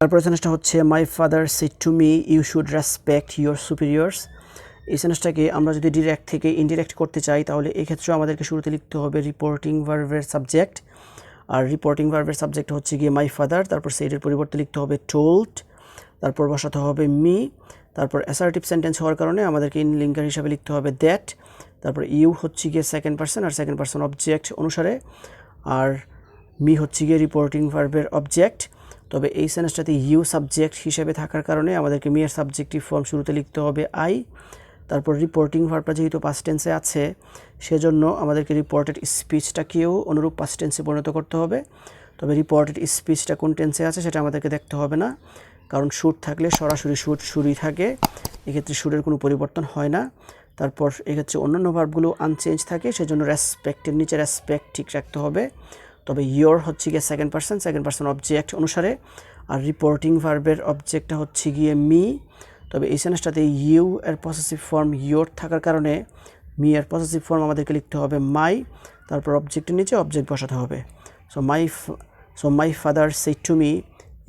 তারপরে সেন্টেন্সটা হচ্ছে my father said to me you should respect your superiors. এই সেন্টেন্সটাকে আমরা যদি ডিরেক্ট থেকে ইনডিরেক্ট করতে চাই তাহলে এই ক্ষেত্রেও আমাদেরকে শুরুতে লিখতে হবে রিপোর্টিং ভার্বের সাবজেক্ট। আর রিপোর্টিং ভার্বের সাবজেক্ট হচ্ছে গিয়ে মাই ফাদার, তারপর সেইডের পরিবর্তে লিখতে হবে টোল্ড, তারপর বসাতে হবে মি, তারপর অ্যাসার্টিভ সেন্টেন্স হওয়ার কারণে আমাদেরকে ইনলিঙ্কার হিসাবে লিখতে হবে দ্যাট, তারপর ইউ হচ্ছে গিয়ে সেকেন্ড পারসন আর সেকেন্ড পারসন অবজেক্ট অনুসারে, আর মি হচ্ছে গিয়ে রিপোর্টিং ভার্বের অবজেক্ট। তবে এই সেন্টেন্সটাতে ইউ সাবজেক্ট হিসেবে থাকার কারণে আমাদেরকে মি এর সাবজেক্টিভ ফর্ম শুরুতে লিখতে হবে আই। তারপর রিপোর্টিং ভার্বটা যেহেতু পাস্ট টেন্সে আছে সেজন্য আমাদেরকে রিপোর্টেড স্পিচটাকেও অনুরূপ পাস্ট টেন্সে পরিণত করতে হবে। তবে রিপোর্টেড স্পিচটা কোন টেন্সে আছে সেটা আমাদেরকে দেখতে হবে না, কারণ শুড থাকলে সরাসরি শুডই থাকে, এক্ষেত্রে শুডের কোনো পরিবর্তন হয় না। তারপর এক্ষেত্রে অন্যান্য ভার্বগুলো আনচেঞ্জ থাকে, সেজন্য রেসপেক্টের নিচে রেসপেক্ট ঠিক রাখতে হবে। তবে ইয়োর হচ্ছে গিয়ে সেকেন্ড পারসন অবজেক্ট অনুসারে, আর রিপোর্টিং ভার্বের অবজেক্টটা হচ্ছে গিয়ে মি। তবে এই সেন্টেন্সটাতে ইউ এর পসেসিভ ফর্ম ইয়োর থাকার কারণে মি এর পসেসিভ ফর্ম আমাদেরকে লিখতে হবে মাই, তারপর অবজেক্টের নিচে অবজেক্ট বসাতে হবে। So my father said to me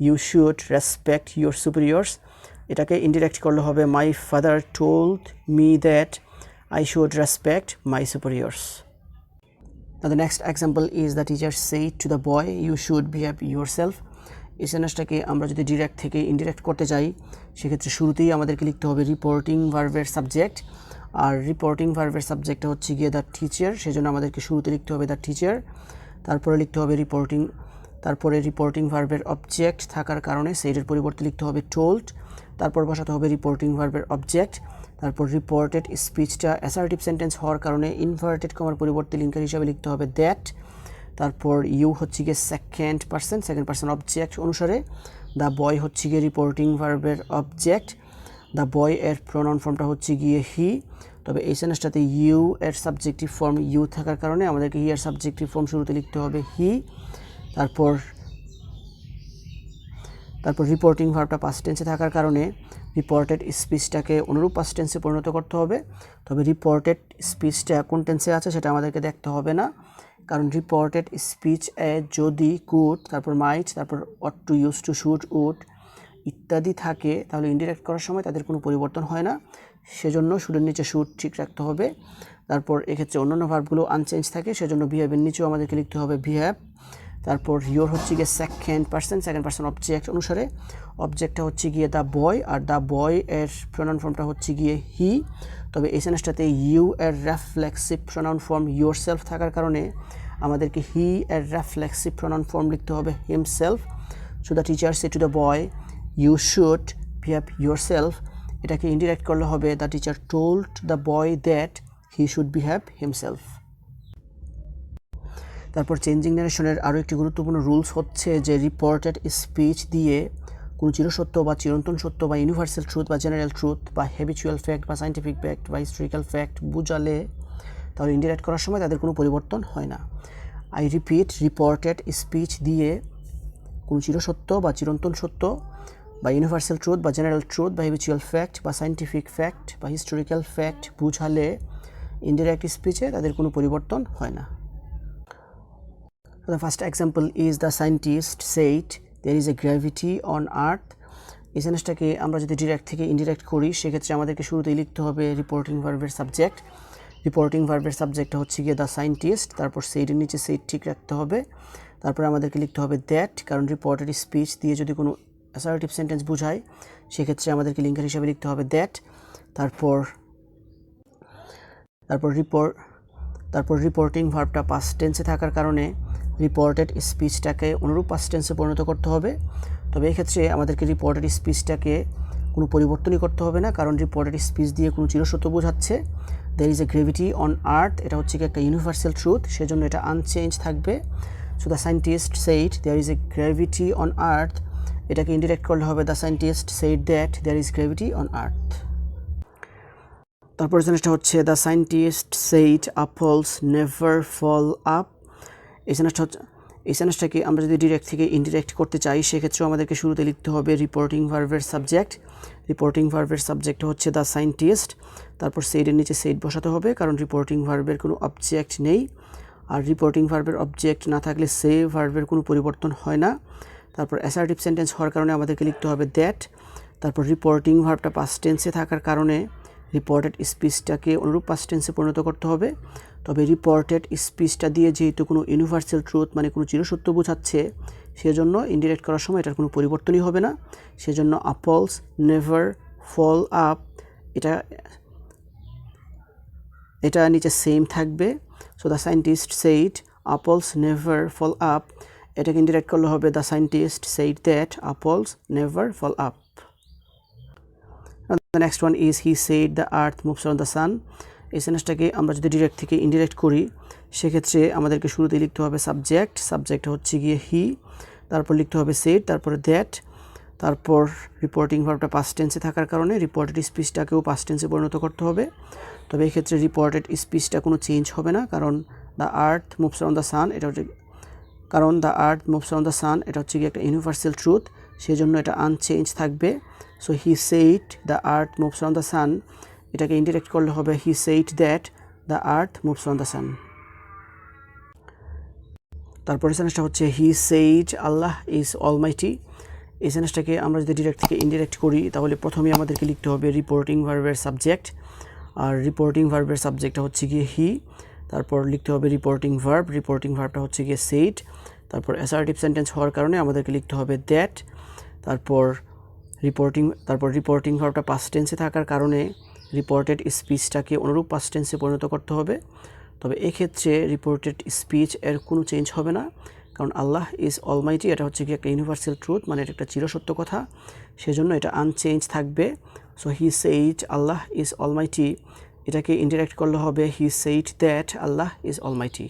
you should respect your superiors. এটাকে ইনডিরেক্ট করলে হবে my father told me that I should respect my superiors. Now the next example is the teacher said to the boy, you should behave yourself. এই সেন্টেন্সটাকে আমরা যদি direct থেকে indirect করতে চাই সেক্ষেত্রে শুরুতেই আমাদেরকে লিখতে হবে রিপোর্টিং ভার্বের সাবজেক্ট। আর রিপোর্টিং ভার্বের সাবজেক্টটা হচ্ছে গিয়ে দ্য টিচার, সেজন্য আমাদেরকে শুরুতে লিখতে হবে দ্য টিচার, তারপরে লিখতে হবে রিপোর্টিং ভার্বের অবজেক্ট থাকার কারণে সেইডের পরিবর্তে লিখতে হবে টোল্ড, তারপর বসাতে হবে রিপোর্টিং ভার্বের অবজেক্ট, তারপর রিপোর্টেড স্পিচটা অ্যাসার্টিভ সেন্টেন্স হওয়ার কারণে ইনভার্টেড কমার পরিবর্তে লিঙ্কার হিসাবে লিখতে হবে দ্যাট, তারপর ইউ হচ্ছে গিয়ে সেকেন্ড পারসন অবজেক্ট অনুসারে, দ্য বয় হচ্ছে গিয়ে রিপোর্টিং ভার্বের অবজেক্ট, দ্য বয় এর প্রোনাউন ফর্মটা হচ্ছে গিয়ে হি। তবে এই সেন্টেন্সটাতে ইউ এর সাবজেক্টিভ ফর্ম ইউ থাকার কারণে আমাদেরকে হি এর সাবজেক্টিভ ফর্ম শুরুতে লিখতে হবে হি। তারপর রিপোর্টিং ভার্বটা পাস্ট টেন্সে থাকার কারণে রিপোর্টেড স্পিচটাকে অনুরূপ পাস্ট টেন্সে পরিণত করতে হবে। তবে রিপোর্টেড স্পিচটা কোন টেন্সে আছে সেটা আমাদেরকে দেখতে হবে না, কারণ রিপোর্টেড স্পিচ এ যদি কুড, তারপর মাইট, তারপর ought to, used to, should, would ইত্যাদি থাকে তাহলে ইনডিরেক্ট করার সময় তাদের কোনো পরিবর্তন হয় না, সেজন্য শুডের নিচে শুড ঠিক রাখতে হবে। তারপর এক্ষেত্রে অন্যান্য ভার্বগুলো আনচেঞ্জ থাকে, সেজন্য বিহেভের নিচেও আমাদেরকে লিখতে হবে বিহেভ। তারপর ইয়োর হচ্ছে গিয়ে সেকেন্ড পারসন অবজেক্ট অনুসারে, অবজেক্টটা হচ্ছে গিয়ে the boy, are the boy এর প্রোনাউন ফর্মটা হচ্ছে গিয়ে হি। তবে এই সেন্টেন্সটাতে ইউ এর রেফ্লেক্সিভ প্রোনাউন ফর্ম ইয়োর সেলফ থাকার কারণে আমাদেরকে হি এর রেফ্লেক্সিভ প্রোনাউন ফর্ম লিখতে হবে himself. So the teacher say to the boy you should behave yourself. এটাকে ইনডিরেক্ট করলে হবে the teacher told the boy that he should behave himself. তারপর চেঞ্জিং নারেশনের আরও একটি গুরুত্বপূর্ণ রুলস হচ্ছে যে রিপোর্টেড স্পিচ দিয়ে কোনো চিরসত্য বা চিরন্তন সত্য বা ইউনিভার্সাল ট্রুথ বা জেনারেল ট্রুথ বা হ্যাবিচুয়াল ফ্যাক্ট বা সায়েন্টিফিক ফ্যাক্ট বা হিস্টোরিক্যাল ফ্যাক্ট বুঝালে তাহলে ইনডিরেক্ট করার সময় তাদের কোনো পরিবর্তন হয় না। আই রিপিট, রিপোর্টেড স্পিচ দিয়ে কোনো চিরসত্য বা চিরন্তন সত্য বা ইউনিভার্সাল ট্রুথ বা জেনারেল ট্রুথ বা হ্যাবিচুয়াল ফ্যাক্ট বা সায়েন্টিফিক ফ্যাক্ট বা হিস্টোরিক্যাল ফ্যাক্ট বুঝালে ইনডিরেক্ট স্পিচে তাদের কোনো পরিবর্তন হয় না। The first example is the scientist said there is a gravity on earth. এই সেন্টেন্সটাকে আমরা যদি ডিরেক্ট থেকে ইনডিরেক্ট করি সেক্ষেত্রে আমাদেরকে শুরুতেই লিখতে হবে রিপোর্টিং ভার্বের সাবজেক্ট। রিপোর্টিং ভার্বের সাবজেক্টটা হচ্ছে গিয়ে দ্য সায়েন্টিস্ট, তারপর সেইডের নিচে সেইড ঠিক রাখতে হবে, তারপরে আমাদেরকে লিখতে হবে দ্যাট, কারণ রিপোর্টেড স্পিচ দিয়ে যদি কোনো অ্যাসার্টিভ সেন্টেন্স বোঝায় সেক্ষেত্রে আমাদেরকে লিঙ্কার হিসাবে লিখতে হবে দ্যাট। তারপর রিপোর্টিং ভার্বটা পাস্ট টেন্সে থাকার কারণে রিপোর্টেড স্পিচটাকে অনুরূপ পাস্ট টেন্সে পরিণত করতে হবে। তবে এক্ষেত্রে আমাদেরকে রিপোর্টেড স্পিচটাকে কোনো পরিবর্তনই করতে হবে না, কারণ রিপোর্টেড স্পিচ দিয়ে কোনো চিরসত্য বোঝাচ্ছে। There is a gravity on earth, এটা হচ্ছে কি একটা ইউনিভার্সাল ট্রুথ, সেজন্য এটা আনচেঞ্জ থাকবে। So the scientist said there is a gravity on earth, এটাকে ইনডিরেক্ট করলে হবে the scientist said that there is gravity on earth. তারপর জিনিসটা হচ্ছে the scientist said apples never fall up. এই সেন্টেন্সটাকে আমরা যদি ডিরেক্ট থেকে ইনডিরেক্ট করতে চাই সেক্ষেত্রেও আমাদেরকে শুরুতে লিখতে হবে রিপোর্টিং ভার্বের সাবজেক্ট। রিপোর্টিং ভার্বের সাবজেক্ট হচ্ছে দ্য সায়েন্টিস্ট, তারপর সেইডের নিচে সেইড বসাতে হবে, কারণ রিপোর্টিং ভার্বের কোনো অবজেক্ট নেই, আর রিপোর্টিং ভার্বের অবজেক্ট না থাকলে সে ভার্বের কোনো পরিবর্তন হয় না, তারপর অ্যাসার্টিভ সেন্টেন্স হওয়ার কারণে আমাদেরকে লিখতে হবে দ্যাট। তারপর রিপোর্টিং ভার্বটা পাস্ট টেন্সে থাকার কারণে রিপোর্টেড স্পিচটাকে অনুরূপ পাস্ট টেন্সে পরিণত করতে হবে। তবে রিপোর্টেড স্পিচটা দিয়ে যেহেতু কোনো ইউনিভার্সাল ট্রুথ মানে কোনো চিরসত্য বোঝাচ্ছে, সেজন্য ইনডিরেক্ট করার সময় এটার কোনো পরিবর্তনই হবে না। সেজন্য apples never fall up এটা নিচে সেম থাকবে। So the scientist said apples never fall up, এটাকে ইনডিরেক্ট করলে হবে the scientist said that apples never fall up. The next one is he said the earth moves around the sun. এই সেন্টেন্সটাকে আমরা যদি ডিরেক্ট থেকে indirect করি সেক্ষেত্রে আমাদেরকে শুরুতে লিখতে হবে সাবজেক্ট হচ্ছে গিয়ে হি, তারপর লিখতে হবে সেড, তারপরে দ্যাট, তারপর রিপোর্টিং ভার্বটা পাস্ট টেন্সে থাকার কারণে রিপোর্টেড স্পিচটাকেও পাস্ট টেন্সে পরিণত করতে হবে। তবে এই ক্ষেত্রে রিপোর্টেড স্পিচটা কোনো চেঞ্জ হবে না, কারণ the earth moves on the sun এটা হচ্ছে গিয়ে একটা ইউনিভার্সাল ট্রুথ, সেই জন্য এটা আনচেঞ্জ থাকবে। So he said the earth moves on the sun, এটাকে ইনডিরেক্ট করলে হবে he said that the earth moves on the sun. তারপরে সেন্টেন্সটা হচ্ছে he said Allah is Almighty. এই সেন্টেন্সটাকে আমরা যদি ডিরেক্ট থেকে ইনডিরেক্ট করি তাহলে প্রথমে আমাদেরকে লিখতে হবে রিপোর্টিং ভার্বের সাবজেক্ট, আর রিপোর্টিং ভার্বের সাবজেক্টটা হচ্ছে গিয়ে হি, তারপর লিখতে হবে রিপোর্টিং ভার্বটা হচ্ছে গিয়ে সেইড, তারপর অ্যাসার্টিভ সেন্টেন্স হওয়ার কারণে আমাদেরকে লিখতে হবে দ্যাট, তারপর রিপোর্টিং ভার্বটা পাস্ট টেন্সে থাকার কারণে রিপোর্টেড স্পিচটাকে অনুরূপ পাস্ট টেন্সে পরিণত করতে হবে। তবে এক্ষেত্রে রিপোর্টেড স্পিচ এর কোনো চেঞ্জ হবে না, কারণ আল্লাহ ইজ অলমাইটি এটা হচ্ছে কি একটা ইউনিভার্সাল ট্রুথ, মানে এটা একটা চিরসত্য কথা, সেজন্য এটা আনচেঞ্জ থাকবে। So he said Allah is Almighty, এটাকে ইনডিরেক্ট করলে হবে he said that Allah is Almighty.